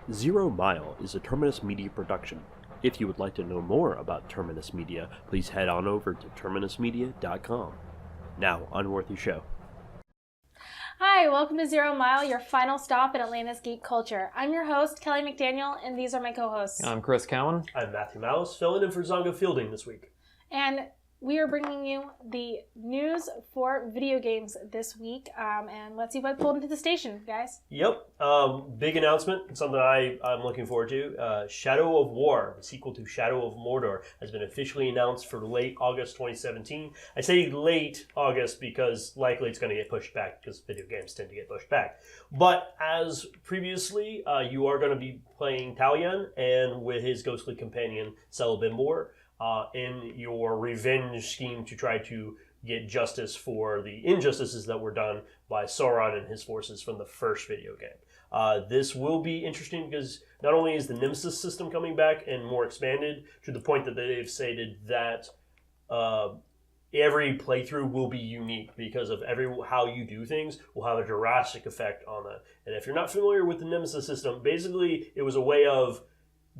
Zero Mile is a Terminus Media production. If you would like to know more about Terminus Media, please head on over to terminusmedia.com. Now, on with your show. Hi, welcome to Zero Mile, your final stop in Atlanta's geek culture. I'm your host, Kelly McDaniel, and these are my co-hosts. I'm Chris Cowan. I'm Matthew Mouse, filling in for Zonga Fielding this week. And we are bringing you the news for video games this week, and let's see what pulled into the station, guys. Yep, big announcement, something I'm looking forward to. Shadow of War, the sequel to Shadow of Mordor, has been officially announced for late August 2017. I say late August because likely it's going to get pushed back because video games tend to get pushed back. But as previously, you are going to be playing Talion and with his ghostly companion, Celebimbor, in your revenge scheme to try to get justice for the injustices that were done by Sauron and his forces from the first video game. This will be interesting because not only is the Nemesis system coming back and more expanded to the point that they've stated that every playthrough will be unique because of how you do things will have a drastic effect on that. And if you're not familiar with the Nemesis system, basically it was a way of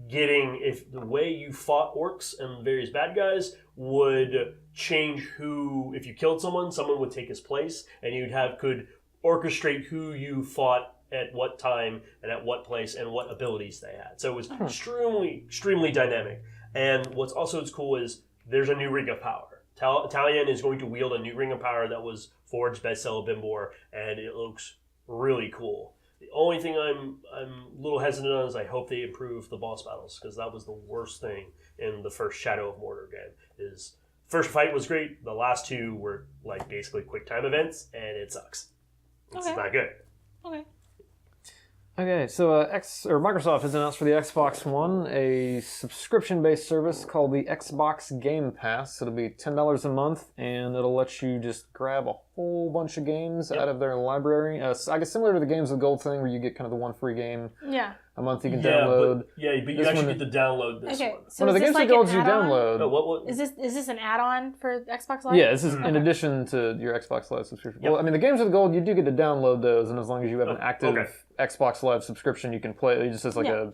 if the way you fought orcs and various bad guys would change if you killed someone would take his place, and could orchestrate who you fought at what time and at what place and what abilities they had. So it was extremely dynamic. And what's also cool is there's a new ring of power. Talion is going to wield a new ring of power that was forged by Celebimbor, and it looks really cool. The only thing I'm a little hesitant on is I hope they improve the boss battles, because that was the worst thing in the first Shadow of Mordor game. First fight was great, the last two were like basically quick time events, and it sucks. It's not good. Okay, so Microsoft has announced for the Xbox One a subscription-based service called the Xbox Game Pass. It'll be $10 a month, and it'll let you just grab a whole bunch of games out of their library. I guess similar to the Games with Gold thing, where you get kind of the one free game a month you can download. But you actually get to download this one. So the Games with Gold you download. No, what? Is this an add-on for Xbox Live? Yeah, this is in addition to your Xbox Live subscription. Yep. Well, I mean, the Games with Gold, you do get to download those, and as long as you have an active Xbox Live subscription, you can play. It just says like a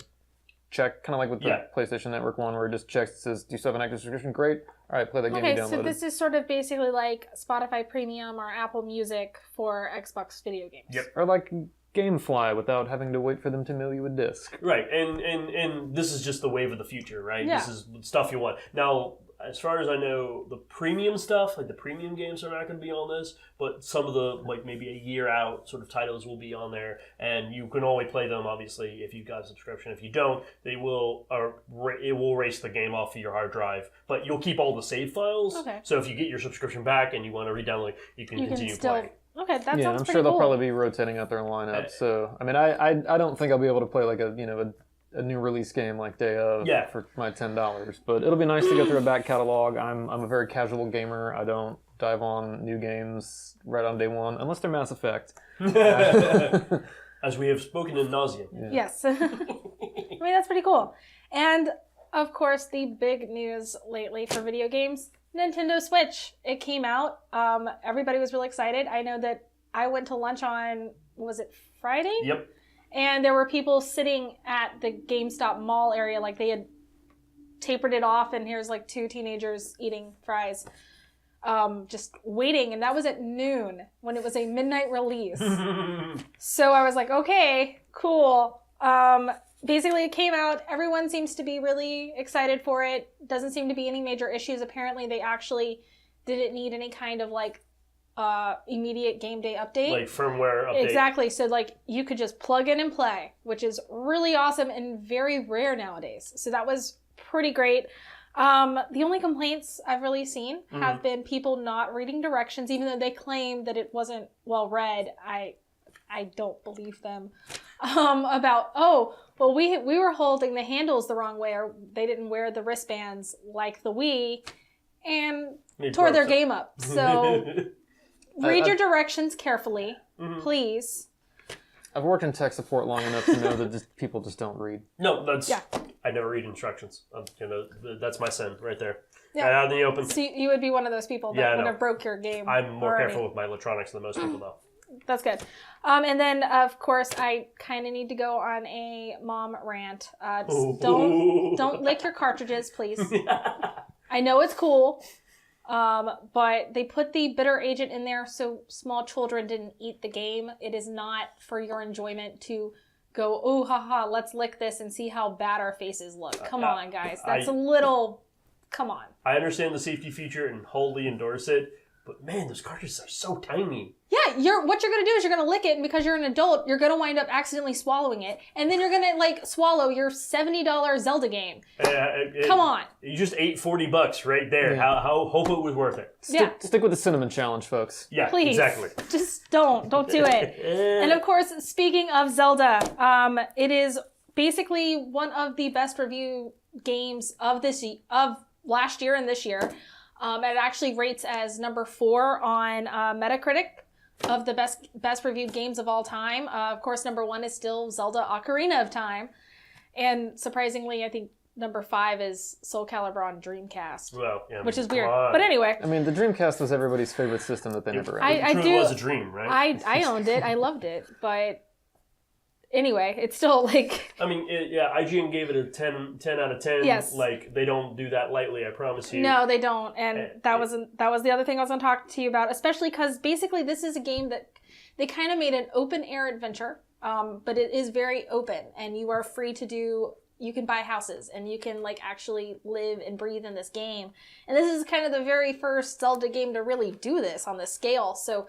check, kind of like with the PlayStation Network one, where it just checks, it says, do you still have an active subscription? Great. All right, play that game you downloaded. Okay, so this is sort of basically like Spotify Premium or Apple Music for Xbox video games. Yep. Or like GameFly without having to wait for them to mail you a disc. Right, and this is just the wave of the future, right? Yeah. This is stuff you want. Now, as far as I know, the premium stuff, like the premium games are not going to be on this, but some of the, like maybe a year out sort of titles will be on there, and you can only play them, obviously, if you've got a subscription. If you don't, it will erase the game off of your hard drive, but you'll keep all the save files. Okay. So if you get your subscription back and you want to re-download, you can continue playing. Okay, that sounds I'm pretty sure they'll cool. probably be rotating out their lineup. So, I mean, I don't think I'll be able to play like a new release game like day of for my $10, but it'll be nice to go through a back catalog. I'm a very casual gamer. I don't dive on new games right on day one unless they're Mass Effect. As we have spoken in nauseam. Yeah. Yes. I mean, that's pretty cool. And of course, the big news lately for video games, Nintendo Switch. It came out. Everybody was really excited. I know that I went to lunch on, was it Friday? Yep. And there were people sitting at the GameStop mall area, like they had tapered it off, and here's like two teenagers eating fries, just waiting. And that was at noon when it was a midnight release. So I was like, okay, cool. Basically, it came out. Everyone seems to be really excited for it. Doesn't seem to be any major issues. Apparently, they actually didn't need any kind of like immediate game day update. Like firmware update. Exactly. So like you could just plug in and play, which is really awesome and very rare nowadays. So that was pretty great. The only complaints I've really seen have been people not reading directions, even though they claim that it wasn't well read. I don't believe them. We were holding the handles the wrong way, or they didn't wear the wristbands like the Wii, and tore their game up. So read your directions carefully, please. I've worked in tech support long enough to know that people just don't read. No, I never read instructions. That's my sin right there. Yeah. Right out in the open. So you would be one of those people that would have broke your game. I'm more already. careful with my electronics than most people, though. That's good. And then, of course, I kind of need to go on a mom rant. Just don't lick your cartridges, please. I know it's cool, but they put the bitter agent in there so small children didn't eat the game. It is not for your enjoyment to go, ooh, haha, let's lick this and see how bad our faces look. Come on, guys. That's a little... Come on. I understand the safety feature and wholly endorse it, but man, those cartridges are so tiny. Yeah, what you're going to do is you're going to lick it, and because you're an adult, you're going to wind up accidentally swallowing it, and then you're going to, like, swallow your $70 Zelda game. Come on. You just ate $40 right there. Yeah. How hope it was worth it. Stick with the cinnamon challenge, folks. Yeah, Please. exactly. Just don't do it. And of course, speaking of Zelda, it is basically one of the best reviewed games of last year and this year. It actually rates as number 4 on Metacritic of the best reviewed games of all time. Of course, number 1 is still Zelda Ocarina of Time. And surprisingly, I think number 5 is Soul Calibur on Dreamcast. Well, yeah, which is weird. But anyway. I mean, the Dreamcast was everybody's favorite system that they never had. It truly was a dream, right? I owned it. I loved it. But anyway, it's still like... I mean, IGN gave it a 10 out of 10. Yes. Like, they don't do that lightly, I promise you. No, they don't. And that was the other thing I was going to talk to you about, especially because basically this is a game that they kind of made an open-air adventure, but it is very open, and you are free to do... You can buy houses, and you can, like, actually live and breathe in this game. And this is kind of the very first Zelda game to really do this on this scale. So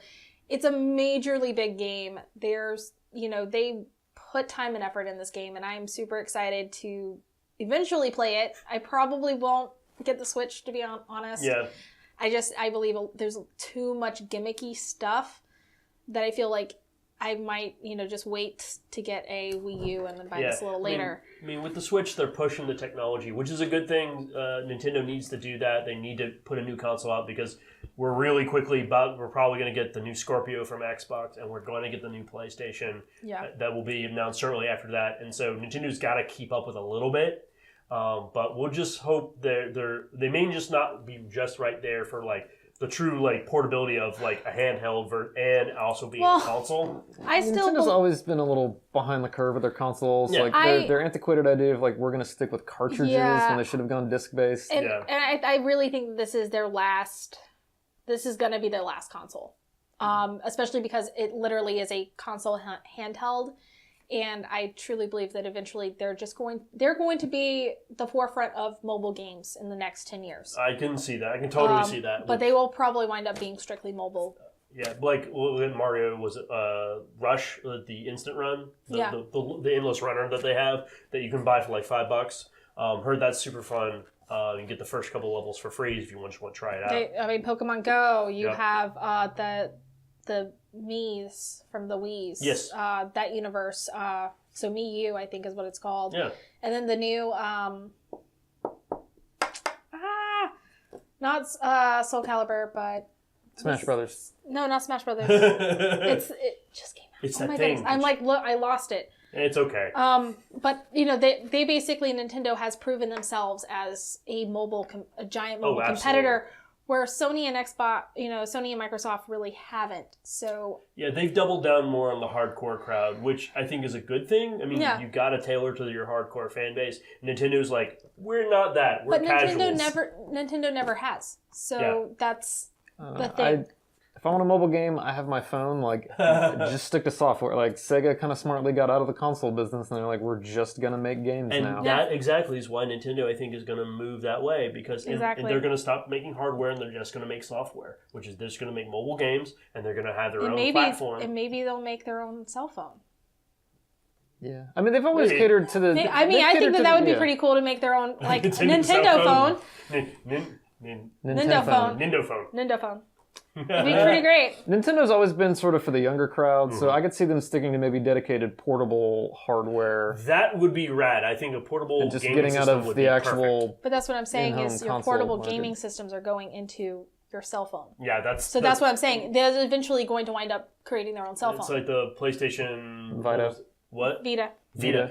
it's a majorly big game. There's, they put time and effort in this game, and I'm super excited to eventually play it. I probably won't get the Switch, to be honest. Yeah. I believe there's too much gimmicky stuff that I feel like I might, just wait to get a Wii U and then buy this a little later. I mean, with the Switch, they're pushing the technology, which is a good thing. Nintendo needs to do that. They need to put a new console out because we're really quickly we're probably going to get the new Scorpio from Xbox, and we're going to get the new PlayStation. Yeah. That will be announced shortly after that. And so Nintendo's got to keep up with a little bit. But we'll just hope they may just not be just right there for, like, the true, like, portability of, like, a handheld and also being a console. Nintendo's always been a little behind the curve with their consoles. Yeah. Like their antiquated idea of, like, we're going to stick with cartridges when they should have gone disc-based. And I really think this is their last. This is going to be their last console, especially because it literally is a console handheld. And I truly believe that eventually they're going to be the forefront of mobile games in the next 10 years. I can see that. I can totally see that. But they will probably wind up being strictly mobile. Yeah, like when Mario was Rush, the instant run, the endless runner that they have that you can buy for like $5. Heard that's super fun. You get the first couple levels for free if you just want to try it out. Pokemon Go. You have the Mii's from the Wii's. Yes. That universe. So Mii U, I think is what it's called. Yeah. And then the new, not Soul Calibur, but Smash Brothers. No, not Smash Brothers. It just came out. It's oh that my thing. goodness. I'm like, look, I lost it. It's okay. But they basically, Nintendo has proven themselves as a giant mobile competitor. Where Sony and Xbox, Sony and Microsoft really haven't. So yeah, they've doubled down more on the hardcore crowd, which I think is a good thing. I mean, you've got to tailor to your hardcore fan base. Nintendo's like, we're not that. We're casuals. Nintendo never has. So that's the thing. If I want a mobile game, I have my phone. Like, just stick to software. Like, Sega kind of smartly got out of the console business, and they're like, we're just gonna make games now. And that exactly is why Nintendo, I think, is going to move that way because and they're going to stop making hardware and they're just going to make software, which is they're just going to make mobile games and they're going to have their own platform. And maybe they'll make their own cell phone. Yeah, I mean, they've always catered to the. I think that would be pretty cool to make their own, like Nintendo phone. Nintendo phone. It'd be pretty great. Nintendo's always been sort of for the younger crowd, so I could see them sticking to maybe dedicated portable hardware. That would be rad. I think a portable and just gaming getting out system of would the be actual. perfect. But that's what I'm saying is your console portable market. gaming systems are going into your cell phone. Yeah, that's what I'm saying. They're eventually going to wind up creating their own cell phone. It's like the PlayStation Vita. What? Vita.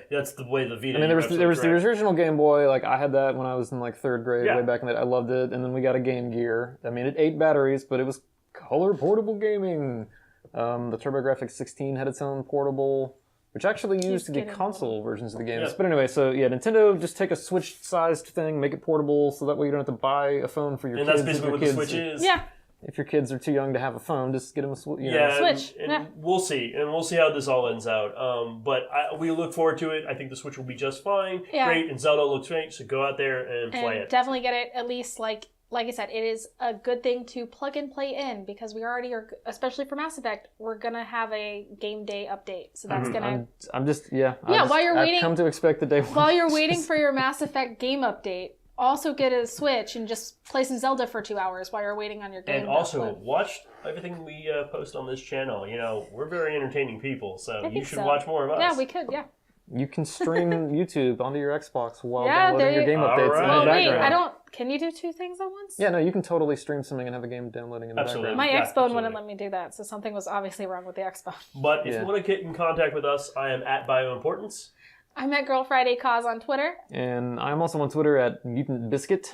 That's the way the Vita. I mean, there was the original Game Boy. Like, I had that when I was in like third grade, way back in the day. I loved it. And then we got a Game Gear. I mean, it ate batteries, but it was color portable gaming. The TurboGrafx 16 had its own portable, which actually used to get console versions of the games. Yeah. But anyway, so yeah, Nintendo, just take a Switch-sized thing, make it portable, so that way you don't have to buy a phone for your And kids. that's basically what the Switch is. Yeah. If your kids are too young to have a phone, just get them a Switch. Switch. And we'll see. And we'll see how this all ends out. We look forward to it. I think the Switch will be just fine. Yeah. Great. And Zelda looks great, so go out there and play it. Definitely get it. At least, like I said, it is a good thing to plug and play in because we already are, especially for Mass Effect, we're going to have a game day update. So that's going to... While you're waiting... I've come to expect the day one. While you're waiting for your Mass Effect game update, also get a Switch and just play some Zelda for 2 hours while you're waiting on your game. And also, watch everything we post on this channel. You know, we're very entertaining people, so you should watch more of us. Yeah, we could, yeah. You can stream YouTube onto your Xbox while Yeah, downloading your game updates Alright. in Well, the wait, background. can you do two things at once? Yeah, no, you can totally stream something and have a game downloading in the Absolutely. background. My Yeah, Xbone absolutely. wouldn't let me do that, so something was obviously wrong with the Xbone. But if you want to get in contact with us, I am at BioImportance. I'm at Girl Friday Cause on Twitter. And I'm also on Twitter at Mutant Biscuit.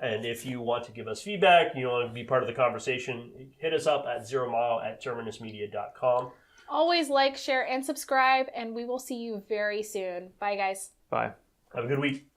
And if you want to give us feedback, you want to be part of the conversation, hit us up at 0mile@terminusmedia.com. Always like, share, and subscribe, and we will see you very soon. Bye, guys. Bye. Have a good week.